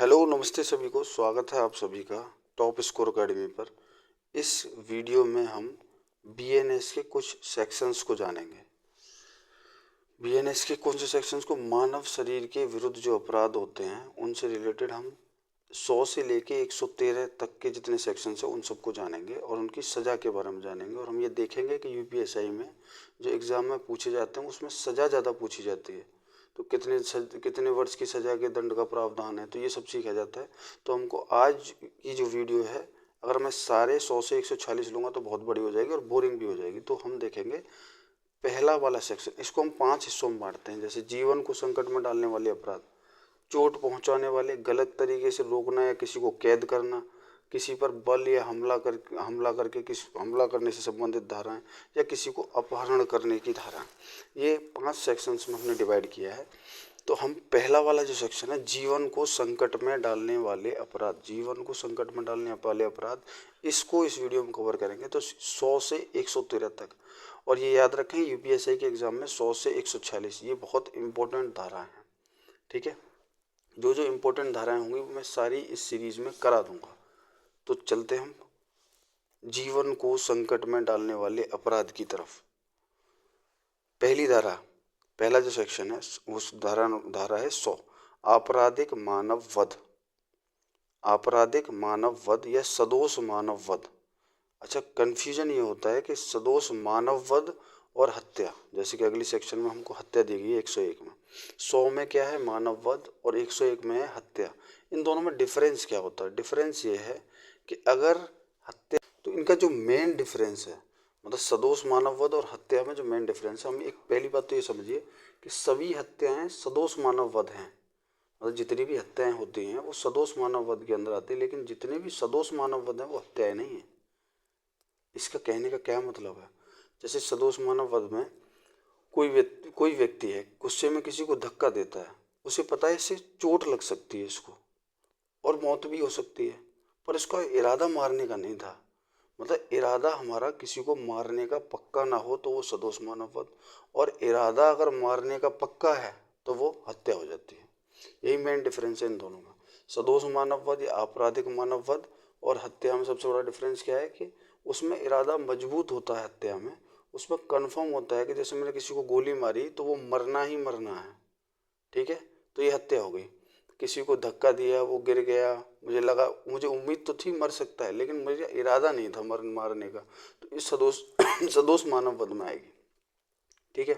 Hello नमस्ते सभी को, स्वागत है आप सभी का टॉप स्कोर अकेडमी पर। इस वीडियो में हम बीएनएस के कुछ सेक्शंस को जानेंगे। बीएनएस के कौन से सेक्शंस को? मानव शरीर के विरुद्ध जो अपराध होते हैं उनसे रिलेटेड हम 100 से लेके 113 तक के जितने सेक्शंस हैं उन सबको जानेंगे और उनकी सज़ा के बारे में जानेंगे। और हम ये देखेंगे कि यूपीएसआई में जो एग्ज़ाम में पूछे जाते हैं उसमें सज़ा ज़्यादा पूछी जाती है, तो कितने वर्ष की सज़ा के दंड का प्रावधान है, तो ये सब सीखा जाता है। तो हमको आज की जो वीडियो है, अगर मैं सारे 100 से 146 लूँगा तो बहुत बड़ी हो जाएगी और बोरिंग भी हो जाएगी। तो हम देखेंगे पहला वाला सेक्शन, इसको हम 5 हिस्सों में बांटते हैं। जैसे जीवन को संकट में डालने वाले अपराध, चोट पहुंचाने वाले, गलत तरीके से रोकना या किसी को कैद करना, किसी पर बल या हमला करने से संबंधित धाराएं, या किसी को अपहरण करने की धारा, ये 5 सेक्शंस में हमने डिवाइड किया है। तो हम पहला वाला जो सेक्शन है, जीवन को संकट में डालने वाले अपराध, जीवन को संकट में डालने वाले अपराध, इसको इस वीडियो में कवर करेंगे। तो 100 से 113 तक। और ये याद रखें, यूपीएससी के एग्जाम में 100 से 146 ये बहुत इंपॉर्टेंट धारा है। ठीक है, जो जो इम्पोर्टेंट धाराएं होंगी वो मैं सारी इस सीरीज में करा दूंगा। तो चलते हम जीवन को संकट में डालने वाले अपराध की तरफ। पहली धारा, पहला जो सेक्शन है उस धारा है 100, आपराधिक मानव वध। आपराधिक मानव वध या सदोष मानव वध। अच्छा, कंफ्यूजन ये होता है कि सदोष मानव वध और हत्या, जैसे कि अगली सेक्शन में हमको हत्या दी गई है 101 में। 100 में क्या है? मानव वध, और 101 में है हत्या। इन दोनों में डिफरेंस क्या होता है? डिफरेंस ये है कि अगर हत्या, तो इनका जो मेन डिफरेंस है, मतलब सदोष मानव वध और हत्या में जो मेन डिफरेंस है, हम एक पहली बात तो ये समझिए कि सभी हत्याएं सदोष मानव वध हैं। मतलब जितनी भी हत्याएं होती हैं वो सदोष मानव वध के अंदर आती है, लेकिन जितने भी सदोष मानव वध हैं वो हत्याएं नहीं है। इसका कहने का क्या मतलब है? जैसे सदोष मानव वध में कोई व्यक्ति है, गुस्से में किसी को धक्का देता है, उसे पता है इससे चोट लग सकती है इसको और मौत भी हो सकती है, पर इसका इरादा मारने का नहीं था। मतलब इरादा हमारा किसी को मारने का पक्का ना हो तो वो सदोष मानव वध, और इरादा अगर मारने का पक्का है तो वो हत्या हो जाती है। यही मेन डिफरेंस है इन दोनों में। सदोष मानव वध या आपराधिक मानव वध और हत्या में सबसे बड़ा डिफरेंस क्या है कि उसमें इरादा मजबूत होता है। हत्या में उसमें कन्फर्म होता है कि जैसे मैंने किसी को गोली मारी तो वो मरना ही मरना है। ठीक है, तो ये हत्या हो गई। किसी को धक्का दिया, वो गिर गया, मुझे उम्मीद तो थी मर सकता है, लेकिन मुझे इरादा नहीं था मारने का, तो इस सदोष सदोष मानव वध में आएगी। ठीक है,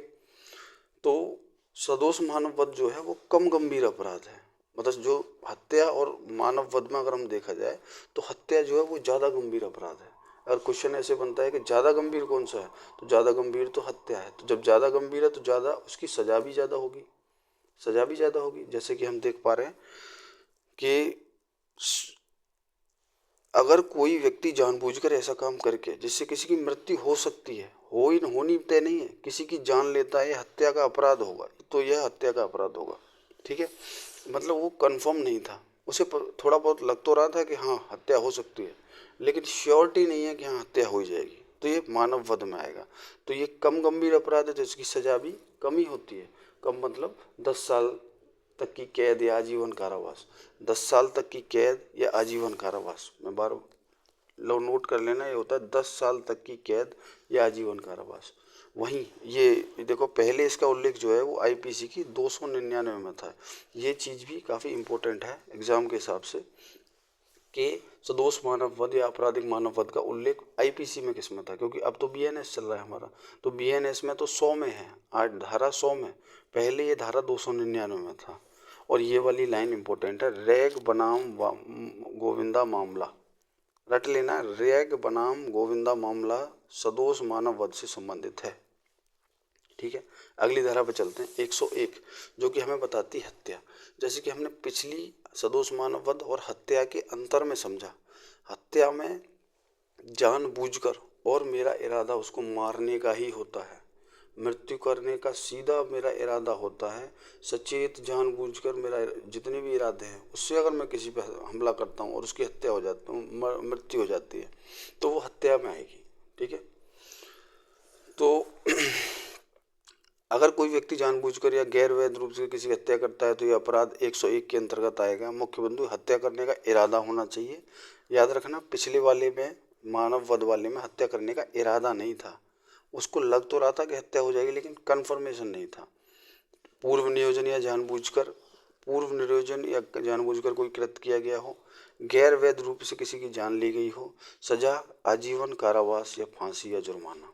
तो सदोष मानव वध जो है वो कम गंभीर अपराध है। मतलब जो हत्या और मानव वध में अगर हम देखा जाए तो हत्या जो है वो ज़्यादा गंभीर अपराध है। अगर क्वेश्चन ऐसे बनता है कि ज़्यादा गंभीर कौन सा है, तो ज़्यादा गंभीर तो हत्या है। तो जब ज़्यादा गंभीर है तो ज़्यादा उसकी सज़ा भी ज़्यादा होगी, सज़ा भी ज़्यादा होगी। जैसे कि हम देख पा रहे हैं कि अगर कोई व्यक्ति जानबूझकर ऐसा काम करके जिससे किसी की मृत्यु हो सकती है, होनी तय नहीं है, किसी की जान लेता है, हत्या का अपराध होगा, तो यह हत्या का अपराध होगा। ठीक है, मतलब वो कंफर्म नहीं था, उसे थोड़ा बहुत लग तो रहा था कि हाँ हत्या हो सकती है, लेकिन श्योरिटी नहीं है कि हाँ हत्या हो जाएगी, तो ये मानव वध में आएगा। तो ये कम गंभीर अपराध है, तो इसकी सजा भी कम ही होती है। कम मतलब 10 साल तक की कैद या आजीवन कारावास। 10 साल तक की कैद या आजीवन कारावास, मैं बार लो नोट कर लेना, ये होता है 10 साल तक की कैद या आजीवन कारावास। वहीं ये देखो, पहले इसका उल्लेख जो है वो आईपीसी की 299 में था। ये चीज़ भी काफ़ी इम्पोर्टेंट है एग्जाम के हिसाब से कि सदोष मानव वध या आपराधिक मानव वध का उल्लेख आईपीसी में किस में था, क्योंकि अब तो बीएनएस चल रहा है हमारा। तो बीएनएस में तो 100 में है, आज धारा 100 में, पहले ये धारा 299 में था। और ये वाली लाइन इंपॉर्टेंट है, रैग बनाम गोविंदा मामला, रट लेना, रैग बनाम गोविंदा मामला सदोष मानव वध से संबंधित है। ठीक है, अगली धारा पर चलते हैं, 101, जो कि हमें बताती है हत्या। जैसे कि हमने पिछली सदोष मानव वध और हत्या के अंतर में समझा। हत्या में जानबूझकर और मेरा इरादा उसको मारने का ही होता है, मृत्यु करने का सीधा मेरा इरादा होता है। सचेत जानबूझकर मेरा जितने भी इरादे हैं उससे अगर मैं किसी पर हमला करता हूँ और उसकी हत्या हो जाती हूँ, मृत्यु हो जाती है, तो वो हत्या में आएगी। ठीक है, तो अगर कोई व्यक्ति जानबूझकर या गैर वैध रूप से किसी की हत्या करता है तो यह अपराध 101 के अंतर्गत आएगा। मुख्य बिंदु, हत्या करने का इरादा होना चाहिए। याद रखना, पिछले वाले में, मानव वध वाले में हत्या करने का इरादा नहीं था। उसको लग तो रहा था कि हत्या हो जाएगी, लेकिन कन्फर्मेशन नहीं था। पूर्व नियोजन या जानबूझकर, पूर्व नियोजन या जानबूझकर कोई कृत्य किया गया हो, गैर वैध रूप से किसी की जान ली गई हो, सजा आजीवन कारावास या फांसी या जुर्माना।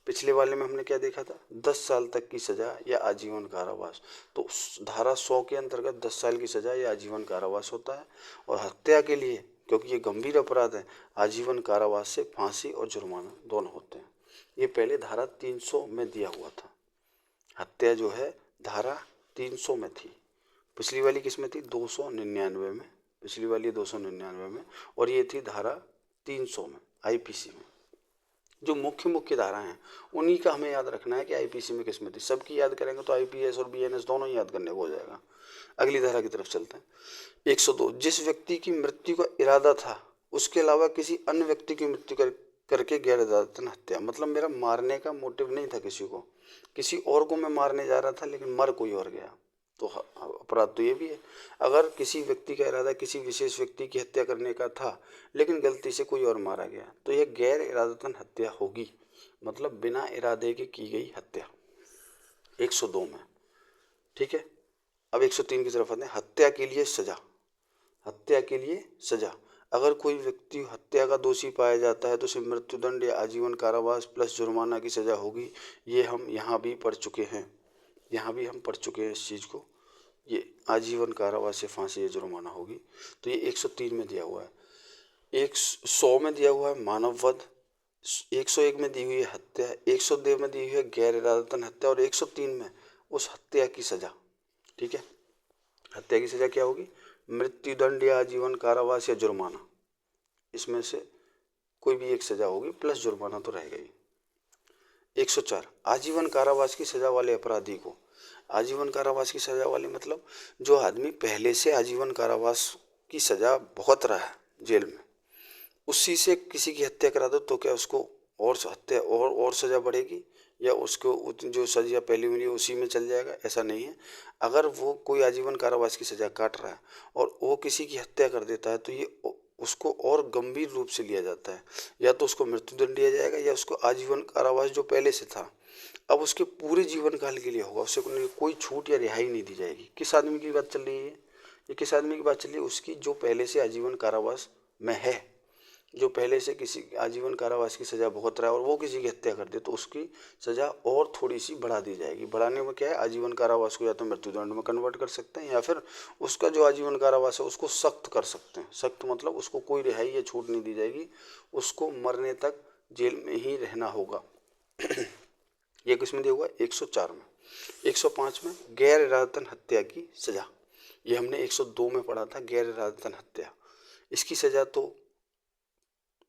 पिछले वाले में हमने क्या देखा था, 10 साल तक की सजा या आजीवन कारावास। तो धारा 100 के अंतर्गत 10 साल की सजा या आजीवन कारावास होता है। और हत्या के लिए, क्योंकि ये गंभीर अपराध है, आजीवन कारावास से फांसी और जुर्माना दोनों होते हैं। ये पहले धारा 300 में दिया हुआ था। हत्या जो है धारा 300 में थी। पिछली वाली किस में थी, 299 में। पिछली वाली 299 में, और ये थी धारा 300 में, आईपीसी में। जो मुख्य मुख्य धारा हैं उन्हीं का हमें याद रखना है कि आईपीसी में किस में थी। सबकी याद करेंगे तो आईपीएस और बीएनएस दोनों ही याद करने को हो जाएगा। अगली धारा की तरफ चलते हैं। 102, जिस व्यक्ति की मृत्यु का इरादा था उसके अलावा किसी अन्य व्यक्ति की मृत्यु करके गैर इरादतन हत्या। मतलब मेरा मारने का मोटिव नहीं था किसी को, किसी और को मैं मारने जा रहा था लेकिन मर कोई और गया, तो अपराध तो ये भी है। अगर किसी व्यक्ति का इरादा किसी विशेष व्यक्ति की हत्या करने का था लेकिन गलती से कोई और मारा गया तो यह गैर इरादतन हत्या होगी, मतलब बिना इरादे के की गई हत्या। 102 में, ठीक है। अब 103 की तरफ आते हैं। हत्या के लिए सजा। हत्या के लिए सजा, अगर कोई व्यक्ति हत्या का दोषी पाया जाता है तो उसे मृत्युदंड या आजीवन कारावास प्लस जुर्माना की सजा होगी। ये हम यहाँ भी पढ़ चुके हैं, यहाँ भी हम पढ़ चुके हैं इस चीज़ को। ये आजीवन कारावास से फांसी या जुर्माना होगी। तो ये 103 में दिया हुआ है। 100 में दिया हुआ है मानव वध, 101 में दी हुई है हत्या, 102 में दी हुई है गैर इरादतन हत्या, और 103 में उस हत्या की सजा। ठीक है, हत्या की सजा क्या होगी, मृत्युदंड या आजीवन कारावास या जुर्माना, इसमें से कोई भी एक सजा होगी, प्लस जुर्माना तो रहेगा ही। 104, आजीवन कारावास की सजा वाले अपराधी को। आजीवन कारावास की सजा वाले मतलब जो आदमी पहले से आजीवन कारावास की सजा भुगत रहा है जेल में, उसी से किसी की हत्या करा दो तो क्या उसको और हत्या और सजा बढ़ेगी, या उसको जो सजा पहले मिली उसी में चल जाएगा? ऐसा नहीं है। अगर वो कोई आजीवन कारावास की सजा काट रहा है और वो किसी की हत्या कर देता है तो ये उसको और गंभीर रूप से लिया जाता है। या तो उसको मृत्युदंड दिया जाएगा या उसको आजीवन कारावास जो पहले से था अब उसके पूरे जीवन काल के लिए होगा, उससे कोई छूट या रिहाई नहीं दी जाएगी। किस आदमी की बात चल रही है ये किस आदमी की बात चल रही है? उसकी जो पहले से आजीवन कारावास में है, जो पहले से किसी आजीवन कारावास की सजा भुगत रहा है और वो किसी की हत्या कर दे तो उसकी सजा और थोड़ी सी बढ़ा दी जाएगी। बढ़ाने में क्या है, आजीवन कारावास को या तो मृत्युदंड में कन्वर्ट कर सकते हैं या फिर उसका जो आजीवन कारावास है उसको सख्त कर सकते हैं। सख्त मतलब उसको कोई रिहाई या छूट नहीं दी जाएगी, उसको मरने तक जेल में ही रहना होगा। ये किसमें दिया हुआ है, 104 में। 105 में गैर इरादतन हत्या की सजा, ये हमने 102 में पढ़ा था, गैर इरादतन हत्या। इसकी सजा तो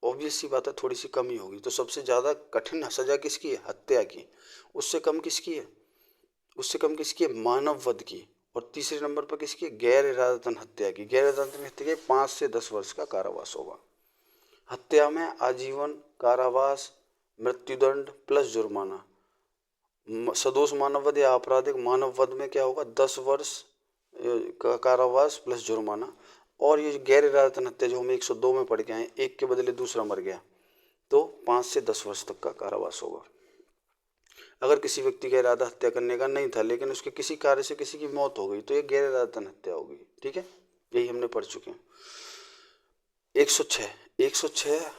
ऑब्वियस सी बात है थोड़ी सी कम ही होगी। तो सबसे ज़्यादा कठिन सजा किसकी है, हत्या की। उससे कम किसकी है, उससे कम किसकी है, मानव वध की। और तीसरे नंबर पर किसकी है, गैर इरादतन हत्या की। गैर इरादतन हत्या के 5 से 10 वर्ष का कारावास होगा। हत्या में आजीवन कारावास, मृत्युदंड प्लस जुर्माना। सदोष मानव वध या आपराधिक मानव वध में क्या होगा, 10 वर्ष का कारावास प्लस जुर्माना। और ये गैर इरादतन हत्या जो हम 102 में पढ़ के आए, एक के बदले दूसरा मर गया, तो 5 से 10 वर्ष तक का कारावास होगा। अगर किसी व्यक्ति का इरादा हत्या करने का नहीं था लेकिन उसके किसी कार्य से किसी की मौत हो गई तो ये गैर इरादतन हत्या होगी। ठीक है, यही हमने पढ़ चुके हैं। 106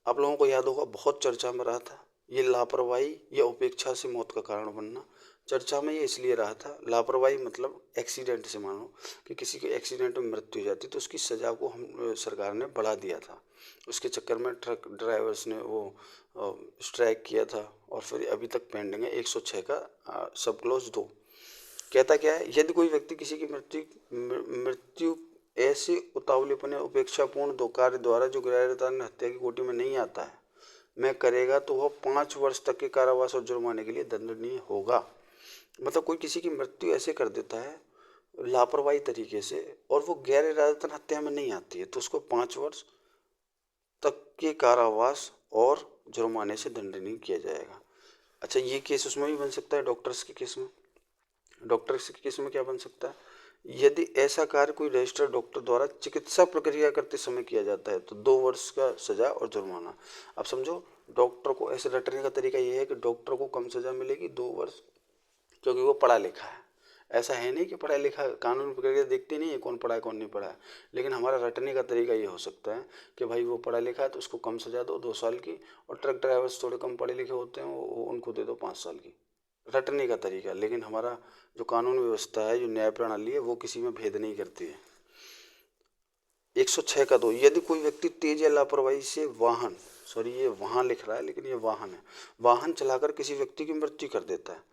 आप लोगों को याद होगा, बहुत चर्चा में रहा था। ये लापरवाही या उपेक्षा से मौत का कारण बनना। चर्चा में ये इसलिए रहा था, लापरवाही मतलब एक्सीडेंट से, मानो कि किसी के एक्सीडेंट में मृत्यु हो जाती तो उसकी सज़ा को हम सरकार ने बढ़ा दिया था। उसके चक्कर में ट्रक ड्राइवर्स ने वो स्ट्राइक किया था और फिर अभी तक पेंडिंग है। 106 का सब क्लॉज 2 कहता क्या है, यदि कोई व्यक्ति किसी की मृत्यु ऐसे उतावलेपन या उपेक्षापूर्ण दो कार्य द्वारा जो गैर इरादतन हत्या की कोटि में नहीं आता है में करेगा तो वह 5 वर्ष तक के कारावास और जुर्माने के लिए दंडनीय होगा। मतलब कोई किसी की मृत्यु ऐसे कर देता है लापरवाही तरीके से और वो गैर इरादतन हत्या में नहीं आती है तो उसको 5 वर्ष तक के कारावास और जुर्माने से दंडनीय किया जाएगा। अच्छा, ये केस उसमें भी बन सकता है, डॉक्टर्स के केस में। डॉक्टर्स के केस में क्या बन सकता है, यदि ऐसा कार्य कोई रजिस्टर्ड डॉक्टर द्वारा चिकित्सा प्रक्रिया करते समय किया जाता है तो 2 वर्ष का सजा और जुर्माना। अब समझो, डॉक्टर को ऐसे रटने का तरीका ये है कि डॉक्टर को कम सजा मिलेगी 2 वर्ष, क्योंकि वो पढ़ा लिखा है। ऐसा है नहीं कि पढ़ा लिखा कानून प्रक्रिया देखते नहीं है कौन पढ़ा है कौन नहीं पढ़ा है, लेकिन हमारा रटने का तरीका ये हो सकता है कि भाई वो पढ़ा लिखा है तो उसको कम सजा दो 2 साल की, और ट्रक ड्राइवर्स थोड़े कम पढ़े लिखे होते हैं उनको दे दो 5 साल की। रटने का तरीका, लेकिन हमारा जो कानून व्यवस्था है, जो न्याय प्रणाली है, वो किसी में भेद नहीं करती है। 106 का 2, यदि कोई व्यक्ति तेज या लापरवाही से वाहन, सॉरी ये वहाँ लिख रहा है लेकिन ये वाहन है, वाहन चलाकर किसी व्यक्ति की मृत्यु कर देता है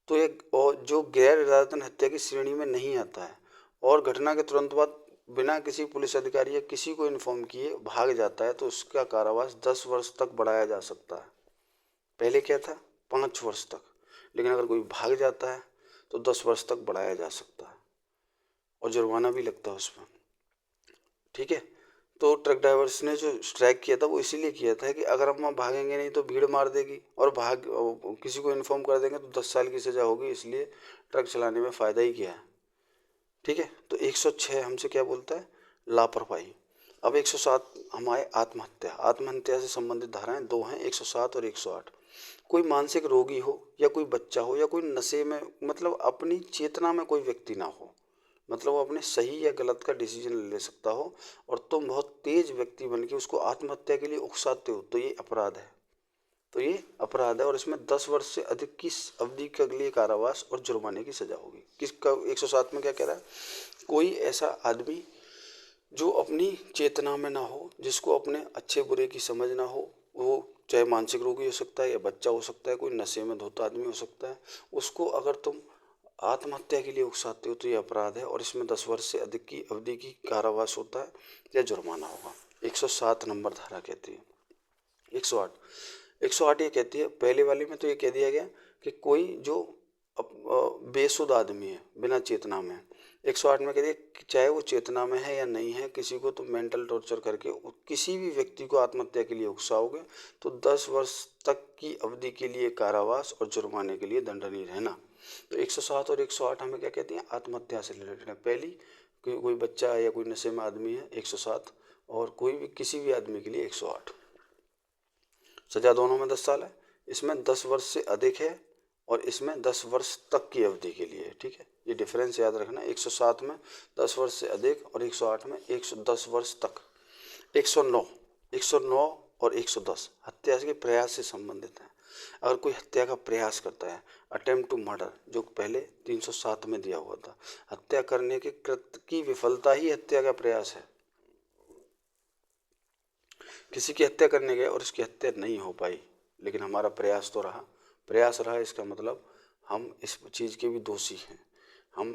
तो एक और जो गैर इरादतन हत्या की श्रेणी में नहीं आता है और घटना के तुरंत बाद बिना किसी पुलिस अधिकारी या किसी को इन्फॉर्म किए भाग जाता है तो उसका कारावास 10 वर्ष तक बढ़ाया जा सकता है। पहले क्या था, 5 वर्ष तक, लेकिन अगर कोई भाग जाता है तो 10 वर्ष तक बढ़ाया जा सकता है और जुर्माना भी लगता है उसमें। ठीक है, तो ट्रक ड्राइवर्स ने जो स्ट्राइक किया था वो इसीलिए किया था कि अगर हम भागेंगे नहीं तो भीड़ मार देगी, और किसी को इन्फॉर्म कर देंगे तो 10 साल की सज़ा होगी, इसलिए ट्रक चलाने में फ़ायदा ही किया है। ठीक है, तो 106 हमसे क्या बोलता है, लापरवाही। अब 107 हमारे आत्महत्या, आत्महत्या से संबंधित धाराएं 2 हैं, 107 और 108। कोई मानसिक रोगी हो या कोई बच्चा हो या कोई नशे में, मतलब अपनी चेतना में कोई व्यक्ति ना हो, मतलब वो अपने सही या गलत का डिसीजन ले सकता हो, और तुम बहुत तेज व्यक्ति बन के उसको आत्महत्या के लिए उकसाते हो तो ये अपराध है। तो ये अपराध है और इसमें 10 वर्ष से अधिक की अवधि के लिए कारावास और जुर्माने की सजा होगी। किसका 107 में क्या कह रहा है, कोई ऐसा आदमी जो अपनी चेतना में ना हो, जिसको अपने अच्छे बुरे की समझ ना हो, वो चाहे मानसिक रोगी हो सकता है या बच्चा हो सकता है, कोई नशे में धोता आदमी हो सकता है, उसको अगर तुम आत्महत्या के लिए उकसाते हो तो ये अपराध है और इसमें 10 वर्ष से अधिक की अवधि की कारावास होता है या जुर्माना होगा। 107 नंबर धारा कहती है। 108 ये कहती है, पहले वाले में तो ये कह दिया गया कि कोई जो बेसुध आदमी है, बिना चेतना में। 108 में कह दिया कि चाहे वो चेतना में है या नहीं है, किसी को तो मेंटल टॉर्चर करके किसी भी व्यक्ति को आत्महत्या के लिए उकसाओगे तो 10 वर्ष तक की अवधि के लिए कारावास और जुर्माने के लिए दंडनीय रहना। तो 107 और 108 हमें क्या कहती हैं, आत्महत्या से रिलेटेड है। पहली कोई बच्चा है या कोई नशे में आदमी है 107, और कोई भी किसी भी आदमी के लिए 108। सजा दोनों में 10 साल है, इसमें 10 वर्ष से अधिक है और इसमें 10 वर्ष तक की अवधि के लिए। ठीक है, ये डिफरेंस याद रखना, 107 में 10 वर्ष से अधिक और 108 में 110 वर्ष तक। 109 और 110 हत्या के प्रयास से संबंधित है। अगर कोई हत्या का प्रयास करता है, अटेम्प्ट टू मर्डर, जो पहले 307 में दिया हुआ था, हत्या करने के कृत्य की विफलता ही हत्या का प्रयास है। किसी की हत्या करने गए और उसकी हत्या नहीं हो पाई, लेकिन हमारा प्रयास तो रहा, प्रयास रहा, इसका मतलब हम इस चीज़ के भी दोषी हैं। हम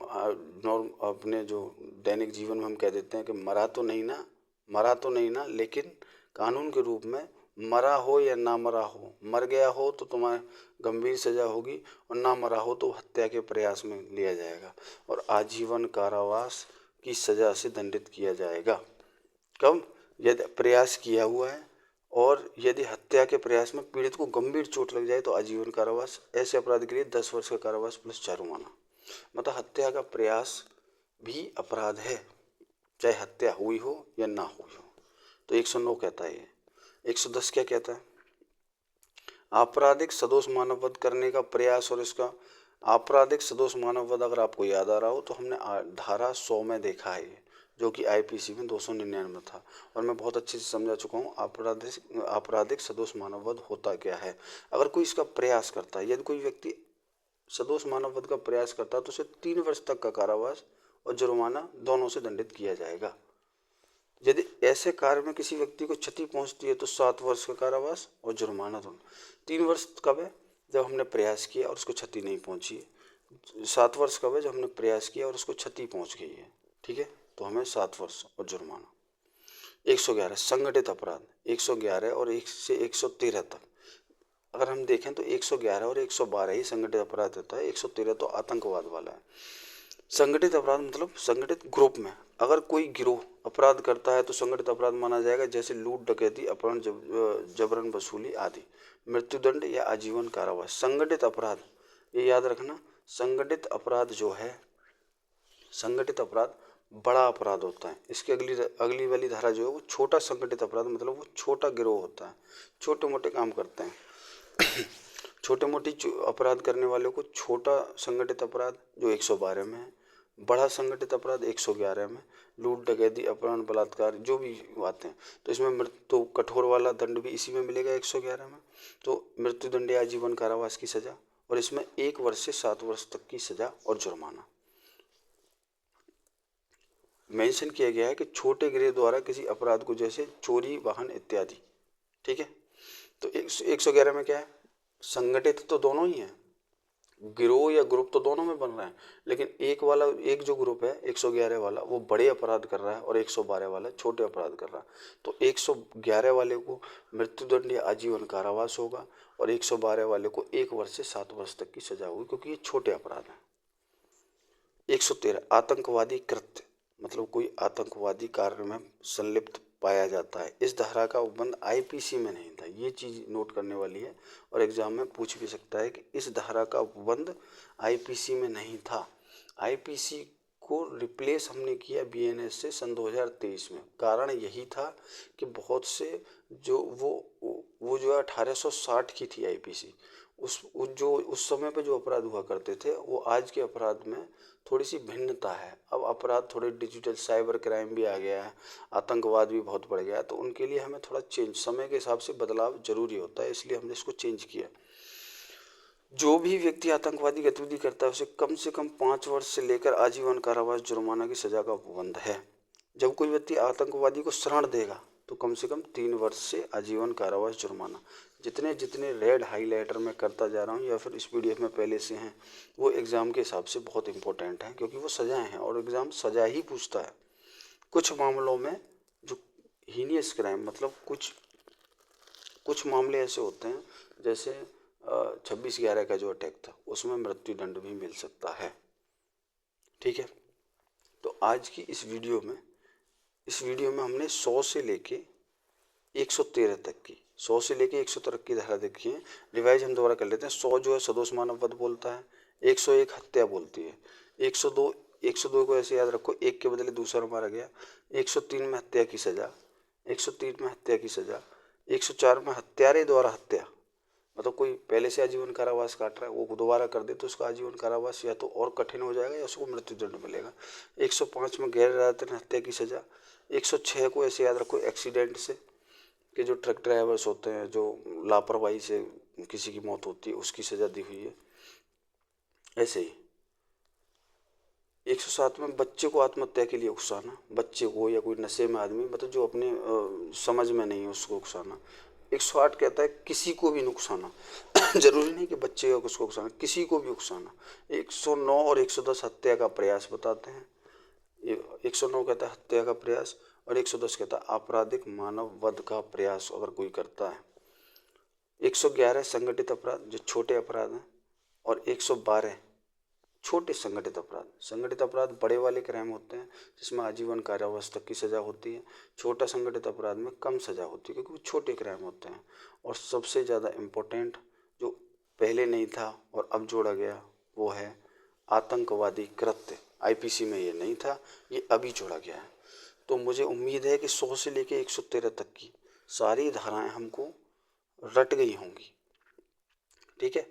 अपने जो दैनिक जीवन में हम कह देते हैं कि मरा तो नहीं ना, लेकिन कानून के रूप में मरा हो या ना मरा हो, मर गया हो तो तुम्हारे गंभीर सजा होगी और ना मरा हो तो हत्या के प्रयास में लिया जाएगा और आजीवन कारावास की सजा से दंडित किया जाएगा। कब, यदि प्रयास किया हुआ है और यदि हत्या के प्रयास में पीड़ित को गंभीर चोट लग जाए तो आजीवन कारावास, ऐसे अपराध के लिए 10 वर्ष का कारावास प्लस जुर्माना। मतलब हत्या का प्रयास भी अपराध है, चाहे हत्या हुई हो या ना हुई हो। तो 109 कहता है ये। 110 क्या कहता है, आपराधिक सदोष मानववध करने का प्रयास, और इसका आपराधिक सदोष मानववध अगर आपको याद आ रहा हो तो हमने धारा 100 में देखा है ये, जो कि आईपीसी में 299 था और मैं बहुत अच्छे से समझा चुका हूँ आपराधिक सदोष मानववध होता क्या है। अगर कोई इसका प्रयास करता है, यदि कोई व्यक्ति सदोष मानववध का प्रयास करता है तो उसे 3 वर्ष तक का कारावास और जुर्माना दोनों से दंडित किया जाएगा। यदि ऐसे कार्य में किसी व्यक्ति को क्षति पहुंचती है तो 7 वर्ष का कारावास और जुर्माना दोनों। 3 वर्ष कब है, जब हमने प्रयास किया और उसको क्षति नहीं पहुंची है। 7 वर्ष कब है, जब हमने प्रयास किया और उसको क्षति पहुंच गई है। ठीक है, तो हमें 7 वर्ष और जुर्माना। 111 संगठित अपराध, 111 और 1 से 113 तक अगर हम देखें तो 111 और 112 ही संगठित अपराध होता है, 113 तो आतंकवाद वाला है। संगठित अपराध मतलब संगठित ग्रुप में अगर कोई गिरोह अपराध करता है तो संगठित अपराध माना जाएगा, जैसे लूट, डकैती, अपहरण, जबरन वसूली आदि। मृत्युदंड या आजीवन कारावास। संगठित अपराध, ये याद रखना, संगठित अपराध जो है, संगठित अपराध बड़ा अपराध होता है। इसकी अगली वाली धारा जो है वो छोटा संगठित अपराध, मतलब वो छोटा गिरोह होता है, छोटे मोटे काम करते हैं। छोटे मोटे अपराध करने वालों को छोटा संगठित अपराध जो 112 में है, बड़ा संगठित अपराध 111 में, लूट, डकैती, अपहरण, बलात्कार जो भी आते हैं। तो इसमें तो कठोर वाला दंड भी इसी में मिलेगा 111 में। तो मृत्युदंड या आजीवन कारावास की सजा, और इसमें 1 वर्ष से 7 वर्ष तक की सजा और जुर्माना मेंशन किया गया है कि छोटे गिरोह द्वारा किसी अपराध को, जैसे चोरी, वाहन इत्यादि। ठीक है। तो 111 में क्या है, संगठित तो दोनों ही है, गिरोह या ग्रुप तो दोनों में बन रहा है, लेकिन एक जो ग्रुप है 111 वाला वो बड़े अपराध कर रहा है और 112 वाला छोटे अपराध कर रहा है। तो 111 वाले को मृत्युदंड या आजीवन कारावास होगा और 112 वाले को 1 वर्ष से 7 वर्ष तक की सजा होगी, क्योंकि ये छोटे अपराध हैं। 113 आतंकवादी कृत्य, मतलब कोई आतंकवादी कार्य में संलिप्त पाया जाता है। इस धारा का उपबंध आईपीसी में नहीं था, ये चीज नोट करने वाली है और एग्जाम में पूछ भी सकता है कि इस धारा का उपबंध आईपीसी में नहीं था। आईपीसी को रिप्लेस हमने किया बीएनएस से सन 2023 में। कारण यही था कि बहुत से जो वो जो 1860 की थी आईपीसी, उस समय पे जो अपराध हुआ करते थे वो आज के अपराध में थोड़ी सी भिन्नता है। अब अपराध थोड़े डिजिटल, साइबर क्राइम भी आ गया है, आतंकवाद भी बहुत बढ़ गया है, तो उनके लिए हमें थोड़ा चेंज, समय के हिसाब से बदलाव जरूरी होता है, इसलिए हमने इसको चेंज किया। जो भी व्यक्ति आतंकवादी गतिविधि करता है उसे कम से कम 5 वर्ष से लेकर आजीवन कारावास, जुर्माना की सजा का उपबंध है। जब कोई व्यक्ति आतंकवादी को शरण देगा तो कम से कम 3 वर्ष से आजीवन कारावास, जुर्माना। जितने जितने रेड हाईलाइटर में करता जा रहा हूँ या फिर इस पीडीएफ में पहले से हैं, वो एग्ज़ाम के हिसाब से बहुत इंपॉर्टेंट हैं, क्योंकि वो सजाएं हैं और एग्ज़ाम सजा ही पूछता है। कुछ मामलों में जो हीनियस क्राइम, मतलब कुछ मामले ऐसे होते हैं, जैसे 26/11 का जो अटैक था उसमें मृत्युदंड भी मिल सकता है। ठीक है। तो आज की इस वीडियो में हमने 100 से लेके 113 तक की, 100 से लेके 113 की धारा देखी है। रिवाइज हम दोबारा कर लेते हैं। 100 जो है सदोष मानव वध बोलता है, 101 हत्या बोलती है, 102 को ऐसे याद रखो, एक के बदले दूसरा मारा गया। 103 में हत्या की सजा, 103 में हत्या की सजा। 104 में हत्यारे द्वारा हत्या, मतलब कोई पहले से आजीवन कारावास काट रहा है, वो दोबारा कर दे तो उसका आजीवन कारावास या तो और कठिन हो जाएगा या उसको मृत्युदंड मिलेगा। 105 में गैर इरादतन हत्या की सजा। 106 को ऐसे याद रखो, एक्सीडेंट से, कि जो ट्रक ड्राइवर्स होते हैं जो लापरवाही से किसी की मौत होती है उसकी सजा दी हुई है। ऐसे ही 107 में बच्चे को आत्महत्या के लिए उकसाना, बच्चे को या कोई नशे में आदमी, मतलब जो अपने समझ में नहीं है उसको उकसाना। 108 कहता है किसी को भी नुकसाना। जरूरी नहीं कि बच्चे को उसको उकसाना, किसी को भी उकसाना। 109 और 110 हत्या का प्रयास बताते हैं। 109 कहता है हत्या का प्रयास और 110 कहता है आपराधिक मानव वध का प्रयास अगर कोई करता है। 111 संगठित अपराध जो छोटे अपराध हैं, और 112 छोटे संगठित अपराध। संगठित अपराध बड़े वाले क्राइम होते हैं जिसमें आजीवन कारावास तक की सजा होती है। छोटा संगठित अपराध में कम सजा होती है क्योंकि वो छोटे क्राइम होते हैं। और सबसे ज़्यादा इम्पोर्टेंट जो पहले नहीं था और अब जोड़ा गया वो है आतंकवादी कृत्य। आईपीसी में ये नहीं था, ये अभी जोड़ा गया है। तो मुझे उम्मीद है कि 100 से लेकर 113 तक की सारी धाराएं हमको रट गई होंगी। ठीक है।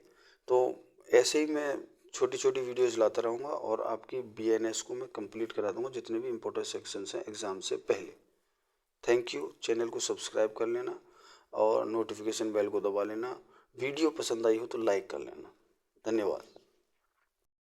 तो ऐसे ही मैं छोटी छोटी वीडियोज़ लाता रहूँगा और आपकी बीएनएस को मैं कंप्लीट करा दूँगा, जितने भी इंपॉर्टेंट सेक्शंस हैं एग्ज़ाम से पहले। Thank you. चैनल को सब्सक्राइब कर लेना और नोटिफिकेशन बेल को दबा लेना। वीडियो पसंद आई हो तो लाइक कर लेना। धन्यवाद।